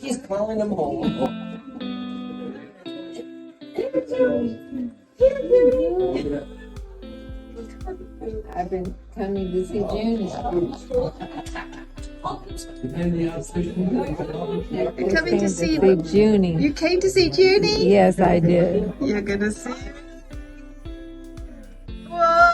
She's calling them home. I've been coming to see Junny. You're coming to see Junny. You came to see Junny? Yes, I did. You're gonna see. Whoa!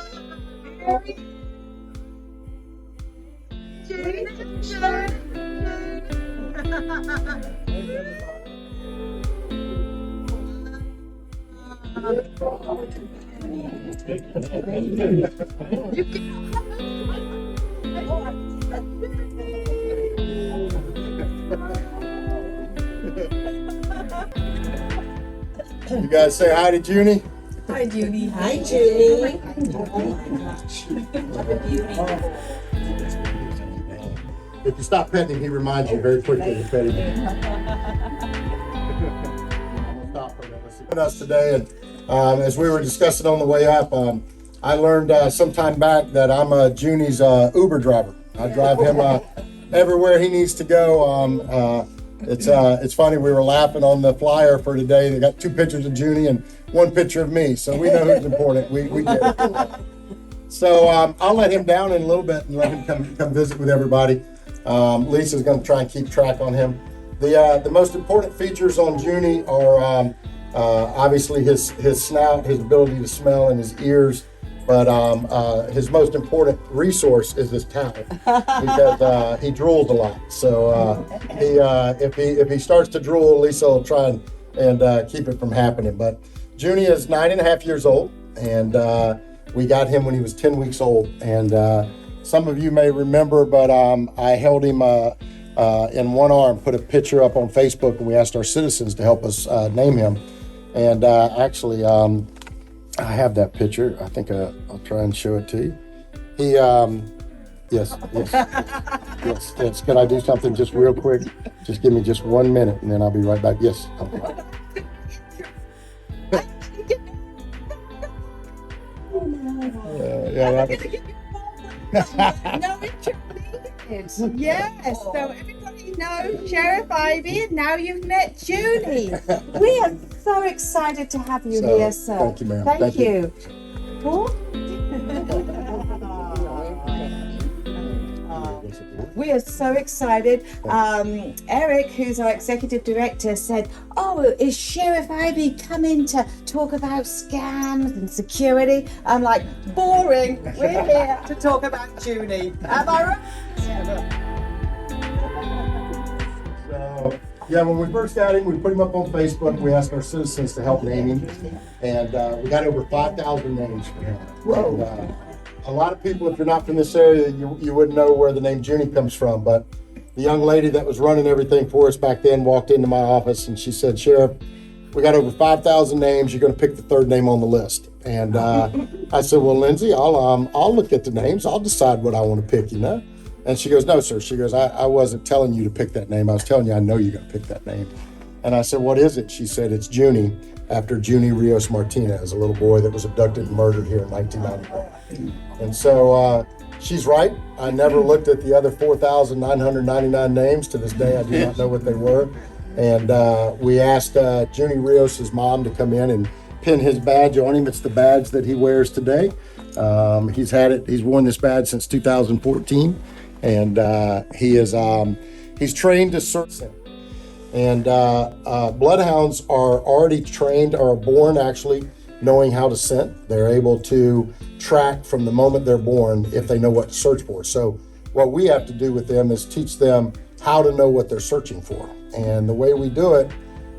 You guys say hi to Junny. Hi, Judy. Hi, Judy. If you stop petting him, he reminds you very quickly to pet him. Stop for us today, and as we were discussing on the way up, I learned sometime back that I'm Junie's Uber driver. I drive him everywhere he needs to go. It's funny, we were laughing on the flyer for today. They got 2 pictures of Junny and 1 picture of me, so we know who's important. We get it. So I'll let him down in a little bit and let him come visit with everybody. Lisa's going to try and keep track on him. The most important features on Junny are obviously his snout, his ability to smell, and his ears. But his most important resource is his talent because he drools a lot. So if he starts to drool, Lisa will try and keep it from happening. But Junny is 9.5 years old, and we got him when he was 10 weeks old. And some of you may remember, but I held him in one arm, put a picture up on Facebook, and we asked our citizens to help us name him. And actually, I have that picture. I think I'll try and show it to you. He, yes. Can I do something just real quick? Just give me just 1 minute, and then I'll be right back. Yes. Right. Yes, so everybody knows Sheriff Ivey, and now you've met Judy. We are so excited to have you here, sir. Thank you, ma'am. Thank you. We are so excited. Eric, who's our executive director, said, "Oh, is Sheriff Ivey coming to talk about scams and security?" I'm like, boring. We're here to talk about Judy. Am I right? So, yeah, when we first got him, we put him up on Facebook. We asked our citizens to help name him, and we got over 5,000 names for him. Whoa. And, a lot of people, if you're not from this area, you wouldn't know where the name Junny comes from. But the young lady that was running everything for us back then walked into my office and she said, "Sheriff, we got over 5,000 names. You're going to pick the 3rd name on the list." And I said, "Well, Lindsay, I'll look at the names. I'll decide what I want to pick, you know." And she goes, "No, sir." She goes, I wasn't telling you to pick that name. I was telling you I know you're going to pick that name." And I said, "What is it?" She said, "It's Junny, after Junny Rios Martinez, a little boy that was abducted and murdered here in 1991. And so she's right. I never looked at the other 4,999 names. To this day, I do not know what they were. And we asked Junny Rios' mom to come in and pin his badge on him. It's the badge that he wears today. He's worn this badge since 2014. And he's trained to search. And bloodhounds are already trained, or are born actually knowing how to scent. They're able to track from the moment they're born if they know what to search for. So what we have to do with them is teach them how to know what they're searching for. And the way we do it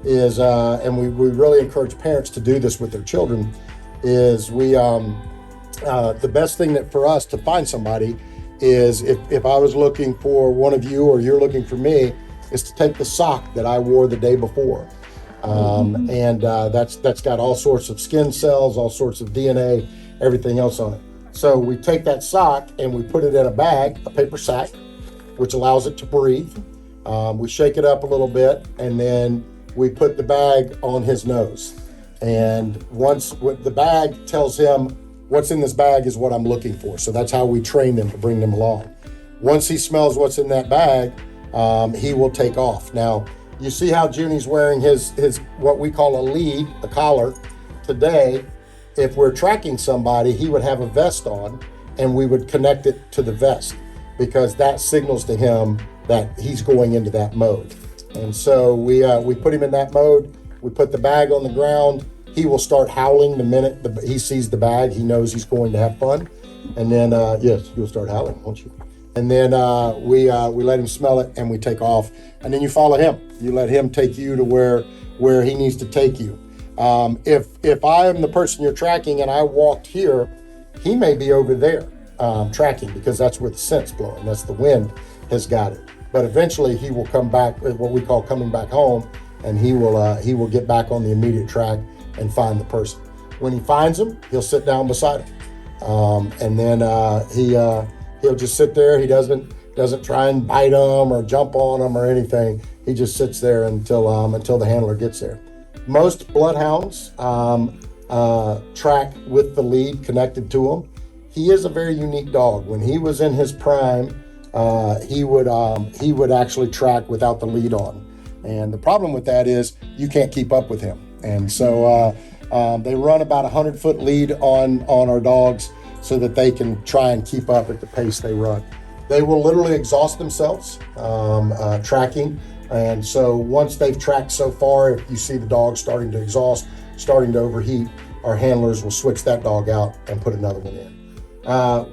is, and we really encourage parents to do this with their children, is the best thing that for us to find somebody is if I was looking for one of you or you're looking for me, is to take the sock that I wore the day before. And that's got all sorts of skin cells, all sorts of DNA, everything else on it. So we take that sock and we put it in a bag, a paper sack, which allows it to breathe. We shake it up a little bit, and then we put the bag on his nose. And once the bag tells him what's in this bag is what I'm looking for. So that's how we train them to bring them along. Once he smells what's in that bag, he will take off. Now, you see how Junny's wearing his what we call a lead, a collar. Today, if we're tracking somebody, he would have a vest on, and we would connect it to the vest because that signals to him that he's going into that mode. And so we put him in that mode. We put the bag on the ground. He will start howling the minute he sees the bag. He knows he's going to have fun. And then, yes, you'll start howling, won't you? And then we let him smell it, and we take off. And then you follow him. You let him take you to where he needs to take you. If I am the person you're tracking and I walked here, he may be over there tracking because that's where the scent's blowing. That's the wind has got it. But eventually he will come back, what we call coming back home, and he will get back on the immediate track and find the person. When he finds him, he'll sit down beside him, and then he'll just sit there. He doesn't try and bite them or jump on them or anything. He just sits there until the handler gets there. Most bloodhounds track with the lead connected to him. He is a very unique dog. When he was in his prime, he would actually track without the lead on. And the problem with that is you can't keep up with him. And so they run about 100-foot lead on our dogs so that they can try and keep up at the pace they run. They will literally exhaust themselves tracking. And so once they've tracked so far, if you see the dog starting to exhaust, starting to overheat, our handlers will switch that dog out and put another one in.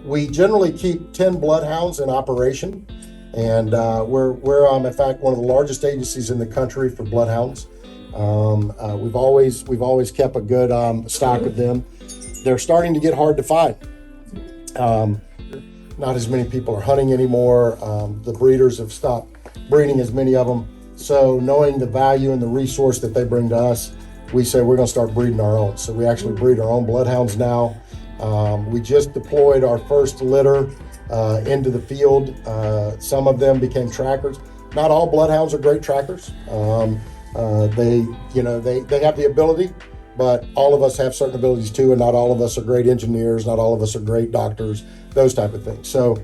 We generally keep 10 bloodhounds in operation. And we're in fact one of the largest agencies in the country for bloodhounds. We've always kept a good stock of them. They're starting to get hard to find. Not as many people are hunting anymore. The breeders have stopped breeding as many of them. So knowing the value and the resource that they bring to us, we say we're going to start breeding our own. So we actually breed our own bloodhounds now. We just deployed our first litter into the field. Some of them became trackers. Not all bloodhounds are great trackers. They have the ability, but all of us have certain abilities too, and not all of us are great engineers, not all of us are great doctors, those type of things. So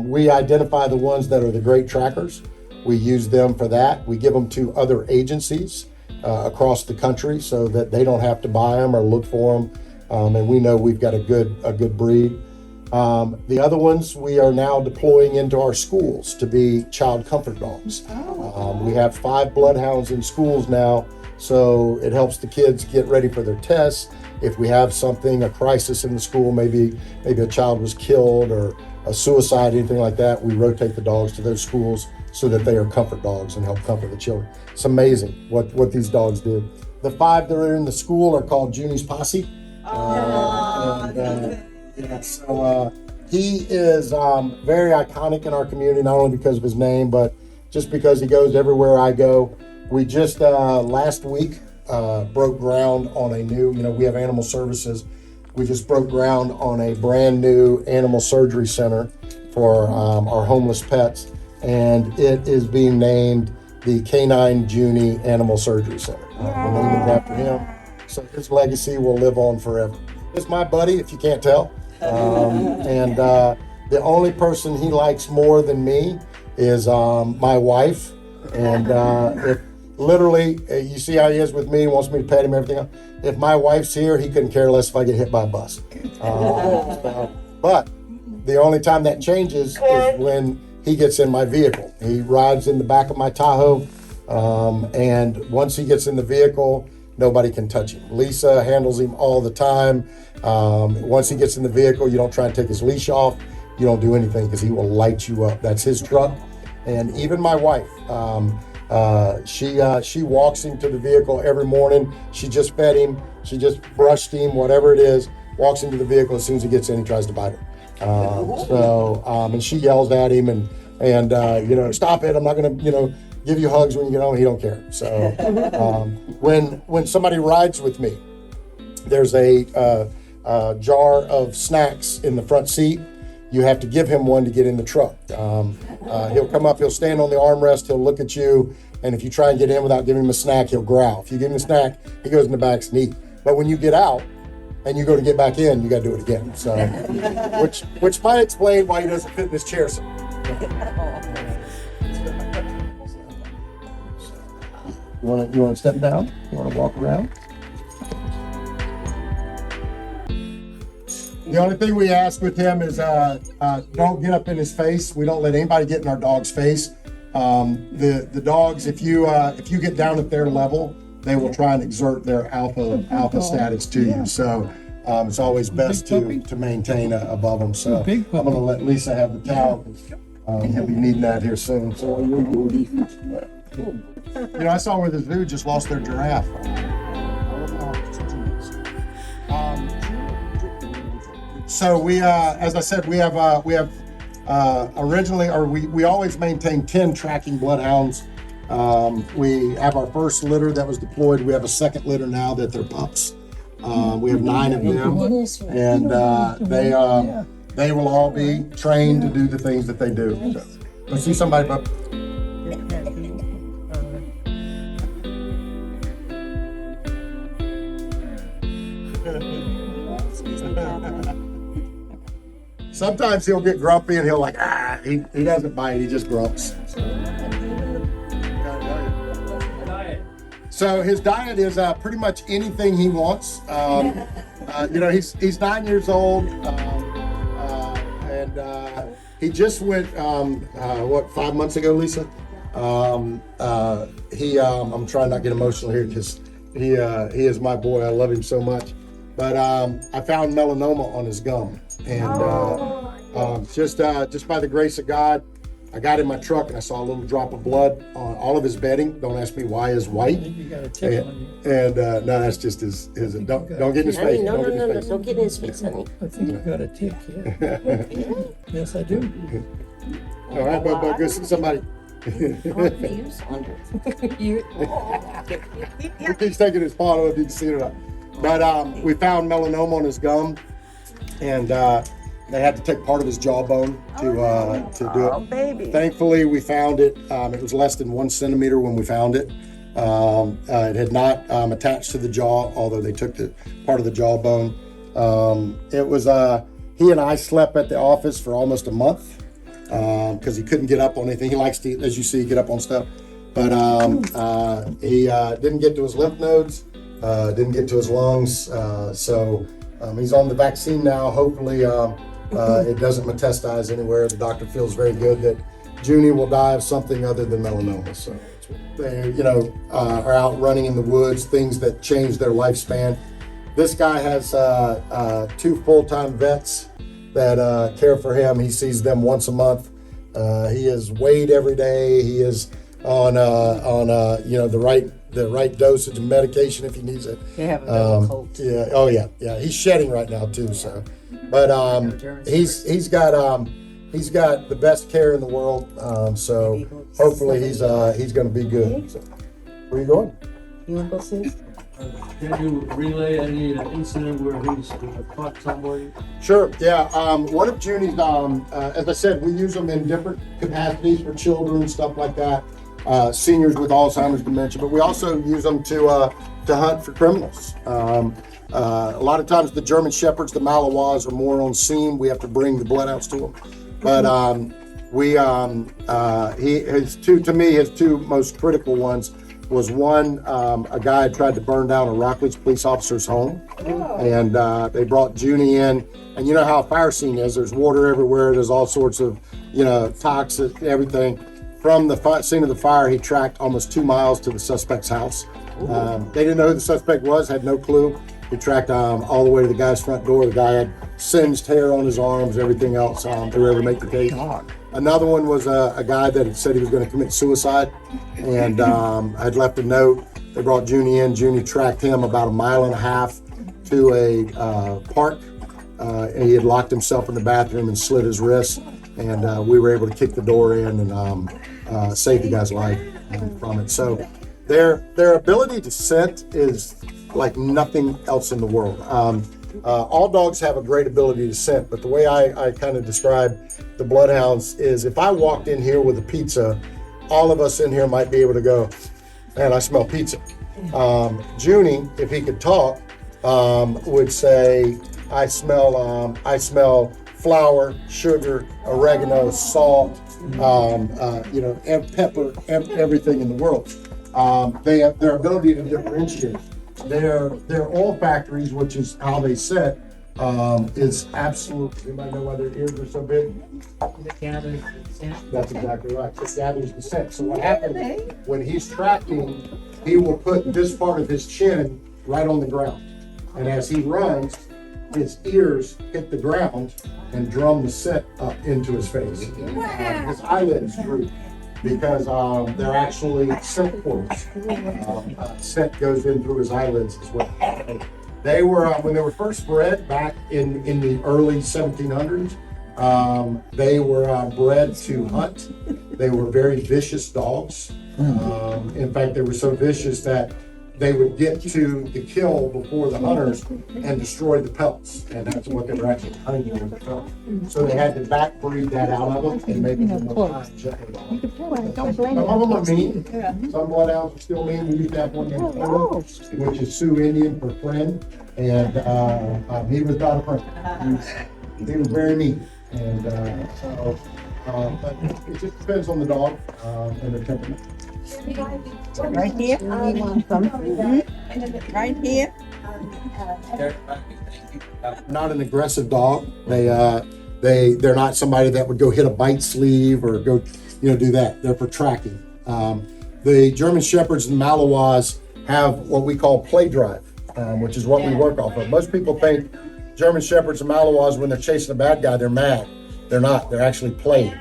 we identify the ones that are the great trackers. We use them for that. We give them to other agencies across the country so that they don't have to buy them or look for them, and we know we've got a good breed. The other ones we are now deploying into our schools to be child comfort dogs. We have 5 bloodhounds in schools now, so it helps the kids get ready for their tests. If we have a crisis in the school, maybe a child was killed or a suicide, anything like that, we rotate the dogs to those schools so that they are comfort dogs and help comfort the children. It's amazing what these dogs do. The 5 that are in the school are called Junny's Posse. So he is very iconic in our community, not only because of his name, but just because he goes everywhere I go. We just last week broke ground on a new, we have animal services. We just broke ground on a brand new animal surgery center for our homeless pets, and it is being named the K-9 Junny Animal Surgery Center. We're named it after him, so his legacy will live on forever. It's my buddy, if you can't tell. And the only person he likes more than me is my wife. And if literally, you see how he is with me, wants me to pet him, everything else. If my wife's here, he couldn't care less if I get hit by a bus. But the only time that changes is when he gets in my vehicle. He rides in the back of my Tahoe, and once he gets in the vehicle, nobody can touch him. Lisa handles him all the time. Once he gets in the vehicle, you don't try and take his leash off. You don't do anything because he will light you up. That's his truck. And even my wife, she walks him to the vehicle every morning. She just fed him. She just brushed him, whatever it is, walks into the vehicle. As soon as he gets in, he tries to bite her. And she yells at him and stop it. I'm not going to, give you hugs when you get home. He don't care. So when somebody rides with me, there's a jar of snacks in the front seat. You have to give him one to get in the truck. He'll come up, he'll stand on the armrest, he'll look at you, and if you try and get in without giving him a snack, he'll growl. If you give him a snack, he goes in the back and eat. But when you get out and you go to get back in, you got to do it again. So, which might explain why he doesn't fit in this chair. You wanna step down? You wanna walk around? The only thing we ask with him is don't get up in his face. We don't let anybody get in our dog's face. The dogs, if you get down at their level, they will try and exert their alpha status to you. So it's always best to maintain above them. So I'm gonna let Lisa have the towel. He'll be needing that here soon. So I saw where the zoo just lost their giraffe. So we, as I said, we have originally, or we always maintain 10 tracking bloodhounds. We have our first litter that was deployed. We have a second litter now that they're pups. We have 9 of them, and they will all be trained to do the things that they do. So, let's see somebody, pup. Sometimes he'll get grumpy and he'll he doesn't bite, he just grumps. So his diet is pretty much anything he wants. He's 9 years old, and he just went 5 months ago, Lisa. I'm trying not to get emotional here because he is my boy. I love him so much. But I found melanoma on his gum, and just by the grace of God, I got in my truck and I saw a little drop of blood on all of his bedding. Don't ask me why is white. You got a tick on you. And no, that's just his. Don't get in his face. No, Don't get in his face. don't get in his face, honey. I think you got a tick, yeah. Yes, I do. All right, but go see somebody. He's taking his paw. I don't know if you can see it or not. But we found melanoma on his gum, and they had to take part of his jawbone to do it. Oh, baby. Thankfully, we found it. It was less than 1 centimeter when we found it. It had not attached to the jaw, although they took the part of the jawbone. It was he and I slept at the office for almost a month because he couldn't get up on anything. He likes to, as you see, get up on stuff, but he didn't get to his lymph nodes. Didn't get to his lungs, so he's on the vaccine now. Hopefully, it doesn't metastasize anywhere. The doctor feels very good that Junny will die of something other than melanoma. So they, are out running in the woods, things that change their lifespan. This guy has 2 full-time vets that care for him. He sees them once a month. He is weighed every day. He is on the right dosage of medication if he needs it. They have a cold. Yeah. Oh yeah. Yeah. He's shedding right now too. So, but he's got the best care in the world. So hopefully he's going to be good. So, where are you going? You want to go see? Can you relay any incident where he's caught somebody? Sure. Yeah. One of Junny's, as I said, we use them in different capacities for children, stuff like that. Seniors with Alzheimer's, dementia, but we also use them to hunt for criminals. A lot of times the German Shepherds, the Malinois, are more on scene. We have to bring the bloodhounds to them. But his two most critical ones was one, a guy had tried to burn down a Rockledge police officer's home, and they brought Junny in. And you know how a fire scene is. There's water everywhere. There's all sorts of, toxic, everything. From the scene of the fire, he tracked almost 2 miles to the suspect's house. They didn't know who the suspect was, had no clue. He tracked all the way to the guy's front door. The guy had singed hair on his arms, everything else. They were able to make the case. Another one was a guy that had said he was going to commit suicide and had left a note. They brought Junny in. Junny tracked him about 1.5 miles to a park. And he had locked himself in the bathroom and slit his wrist. And we were able to kick the door in and save the guy's life from it. So their ability to scent is like nothing else in the world. All dogs have a great ability to scent, but the way I kind of describe the bloodhounds is if I walked in here with a pizza, all of us in here might be able to go, man, I smell pizza. Junny, if he could talk, would say, I smell flour, sugar, oregano, salt, pepper, everything in the world. they have their ability to differentiate. Their olfactories, which is how they sit, is absolutely. Anybody know why their ears are so big? That's exactly right. It gathers the scent. So what happens when he's tracking, he will put this part of his chin right on the ground, and as he runs, his ears hit the ground and drum the scent up into his face. His eyelids droop because they're actually scent pores. Scent goes in through his eyelids as well. They were, when they were first bred back in the early 1700s, they were bred to hunt. They were very vicious dogs. In fact, they were so vicious that they would get to the kill before the hunters and destroy the pelts. And that's what they were actually hunting with the pelts. So they had to backbreed that out of them and make them more kind, gentle dogs. Some of them are mean. Some bloodhounds are still mean. We used to have one named Polo, which is Sioux Indian for friend. And he was not a friend. He was very mean. And but it just depends on the dog and the temperament. Right here. Right here. Not an aggressive dog. They're not somebody that would go hit a bite sleeve or go, do that. They're for tracking. The German Shepherds and Malinois have what we call play drive, which is what we work off of. Most people think German Shepherds and Malinois, when they're chasing a bad guy, they're mad. They're not. They're actually played.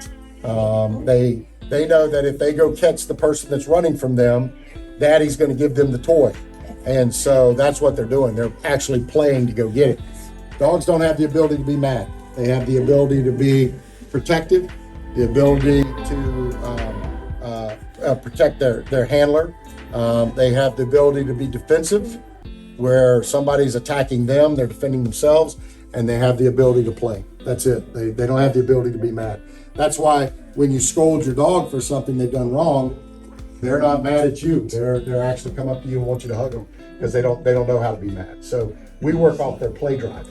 They know that if they go catch the person that's running from them, Daddy's going to give them the toy. And so that's what they're doing. They're actually playing to go get it. Dogs don't have the ability to be mad. They have the ability to be protective, the ability to protect their handler. They have the ability to be defensive, where somebody's attacking them, they're defending themselves, and they have the ability to play. That's it. They don't have the ability to be mad. That's why when you scold your dog for something they've done wrong, they're not mad at you. They're actually come up to you and want you to hug them because they don't know how to be mad. So we work off their play drive.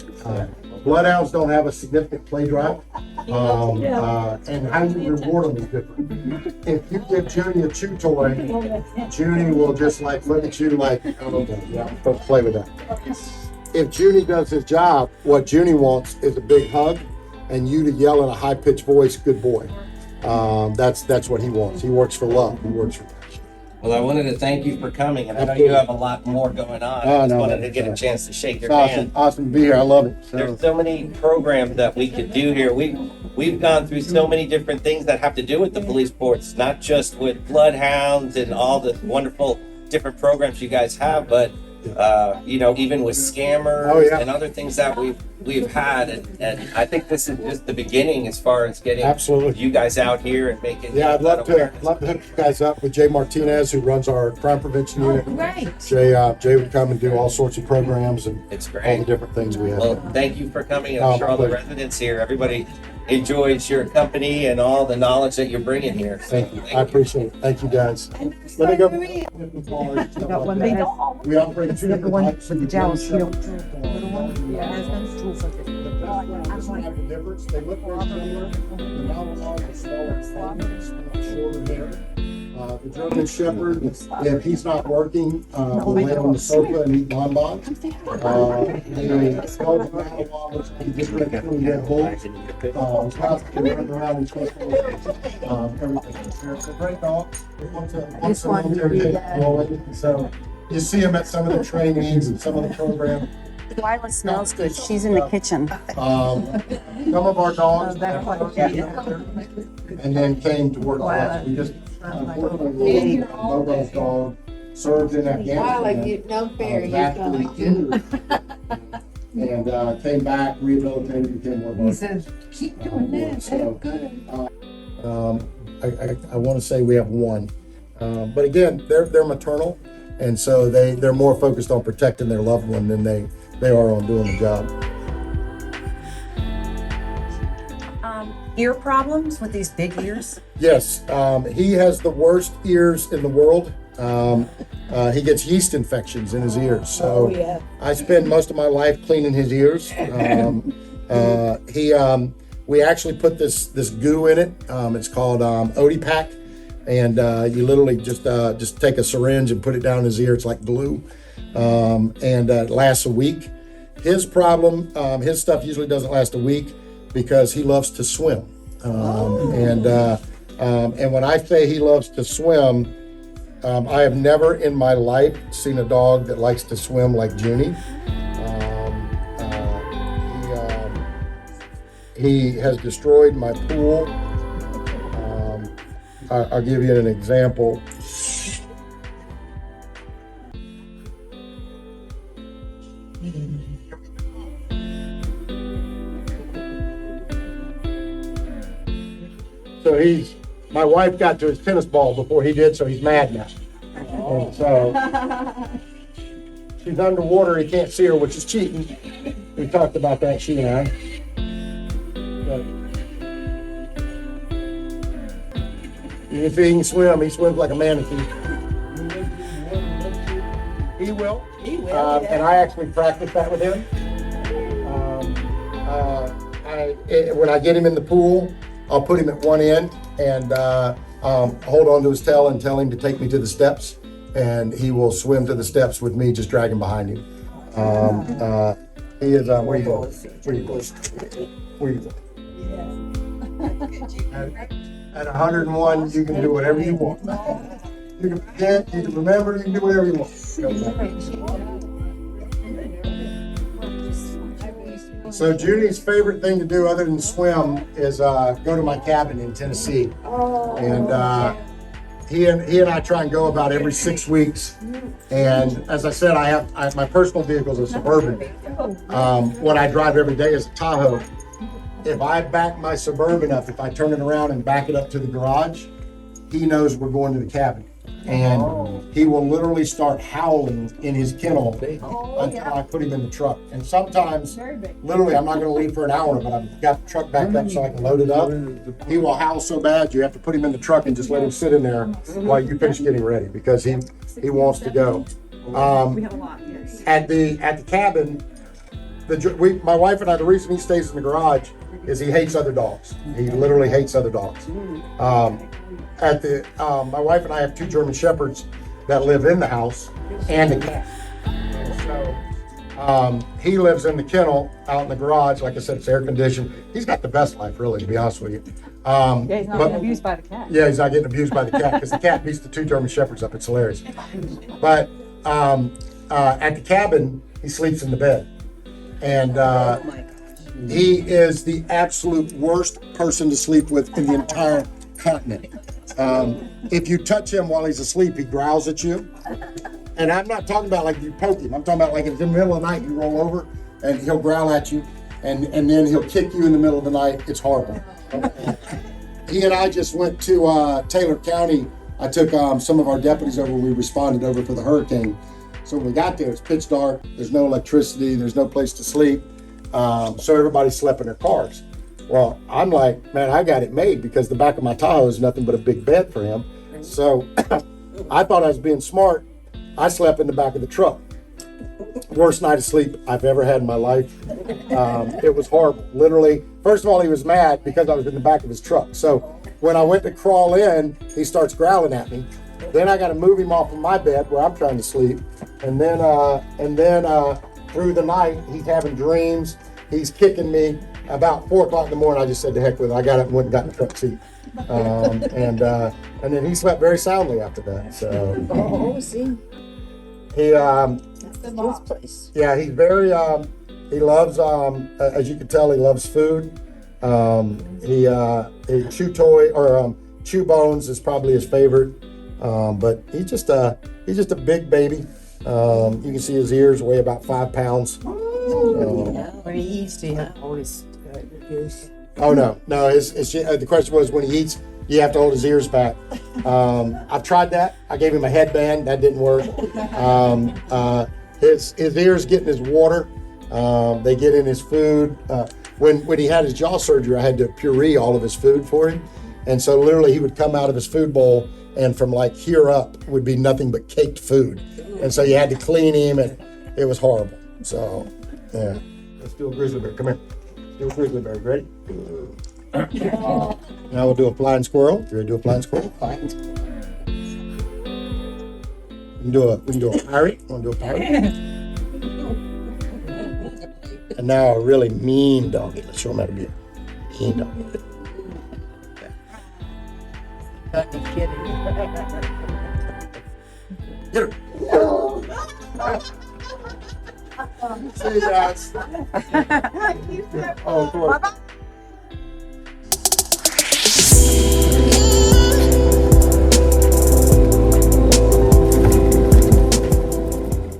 Bloodhounds don't have a significant play drive, and how you reward them is different. If you give Junny a chew toy, Junny will just look at you like, oh, yeah, I'm supposed to play with that. If Junny does his job, what Junny wants is a big hug and you to yell in a high-pitched voice, "Good boy." That's what he wants. He works for love. He works for passion. Well, I wanted to thank you for coming, and I know you have a lot more going on. I just wanted to get a chance to shake your hand. Awesome to be here. I love it. There's so many programs that we could do here. We've gone through so many different things that have to do with the police force, not just with bloodhounds and all the wonderful different programs you guys have, but even with scammers and other things that we've had, and I think this is just the beginning as far as getting you guys out here and making. Yeah, I'd love to hook you guys up with Jay Martinez, who runs our crime prevention unit. Great. Jay would come and do all sorts of programs and It's all great. the different things we have. Well, thank you for coming, and I'm sure all the residents here, everybody enjoys your company and all the knowledge that you're bringing here. So, Thank you. I appreciate it. Thank you, guys. Let me go. We operate two different types of Jealous, you know. difference. They look very similar. The Malinois is smaller, shorter hair. The German Shepherd, if he's not working, will lay on the sofa and eat bonbons. The Belgian Malinois looks like a different between Red Bulls. Constantly running around and everything. They're great dogs. Once a military so you see them at some of the trainings and some of the programs. Twyla smells good. She's in the kitchen. Some of our dogs and then came to work for us. We just unfortunately Lobo's dog served in Afghanistan. And came back, rehabilitated, became more. He says, "Keep doing that. So good." I want to say we have one, but again, they're maternal, and so they're more focused on protecting their loved one than they are on doing the job. Ear problems with these big ears? Yes, he has the worst ears in the world. He gets yeast infections in his ears, so I spend most of my life cleaning his ears. We actually put this goo in it. It's called Odipack. and you literally just take a syringe and put it down his ear. It's like glue, and it lasts a week. His problem, his stuff usually doesn't last a week because he loves to swim, and when I say he loves to swim, I have never in my life seen a dog that likes to swim like Junny. He has destroyed my pool. I'll give you an example. So my wife got to his tennis ball before he did, so he's mad now. And so she's underwater, he can't see her, which is cheating. We talked about that, she and I. But you can see he can swim. He swims like a manatee. He will. And I actually practice that with him. When I get him in the pool, I'll put him at one end and hold on to his tail and tell him to take me to the steps. And he will swim to the steps with me, just dragging behind him. He is, where you going? Where you going? Where you going? At 101, you can do whatever you want. You can forget, you can remember, you can do whatever you want. So Judy's favorite thing to do other than swim is go to my cabin in Tennessee. And he and I try and go about every 6 weeks. And as I said, I have my personal vehicle is a Suburban. What I drive every day is a Tahoe. If I back my Suburban up, if I turn it around and back it up to the garage, he knows we're going to the cabin. And he will literally start howling in his kennel until I put him in the truck. And sometimes, literally, I'm not going to leave for an hour, but I've got the truck backed up so I can load it up. He will howl so bad, you have to put him in the truck and just let him sit in there while you finish getting ready because he wants to go. At the cabin, my wife and I, the reason he stays in the garage is he hates other dogs. He literally hates other dogs. My wife and I have 2 German Shepherds that live in the house and a cat. And so he lives in the kennel out in the garage. Like I said, it's air conditioned. He's got the best life, really, to be honest with you. Yeah, he's not getting abused by the cat. Yeah, he's not getting abused by the cat because the cat beats the 2 German Shepherds up. It's hilarious. But at the cabin, he sleeps in the bed. And he is the absolute worst person to sleep with in the entire continent. If you touch him while he's asleep, he growls at you. And I'm not talking about like you poke him. I'm talking about like in the middle of the night, you roll over and he'll growl at you. And then he'll kick you in the middle of the night. It's horrible. He and I just went to Taylor County. I took some of our deputies over. We responded over for the hurricane. So when we got there, it's pitch dark. There's no electricity. There's no place to sleep. So everybody slept in their cars. Well, I'm like, man, I got it made because the back of my Tahoe is nothing but a big bed for him. So I thought I was being smart. I slept in the back of the truck. Worst night of sleep I've ever had in my life. It was horrible. Literally, first of all, he was mad because I was in the back of his truck. So when I went to crawl in, he starts growling at me. Then I got to move him off of my bed where I'm trying to sleep. And then through the night, he's having dreams. He's kicking me. About 4 o'clock in the morning, I just said to heck with it. I got up and went and got in the truck seat. And then he slept very soundly after that. So see. he That's the boss place. yeah, he's very he loves as you can tell, he loves food. He chew toy or chew bones is probably his favorite. But he's just a big baby. You can see his ears weigh about 5 pounds. When he eats, do you have to hold his ears? Oh no. The question was when he eats, you have to hold his ears back. I've tried that. I gave him a headband. That didn't work. His ears get in his water. They get in his food. When he had his jaw surgery, I had to puree all of his food for him. And so literally he would come out of his food bowl and from like here up would be nothing but caked food. And so you had to clean him and it was horrible. So, yeah. Let's do a grizzly bear. Come here. Do a grizzly bear. Ready? Now we'll do a flying squirrel. You ready to do a flying squirrel? We can do a pirate. Want to do a pirate? And now a really mean doggy. Let's show them how to be a mean doggy. Get her. See you guys. Oh, of course.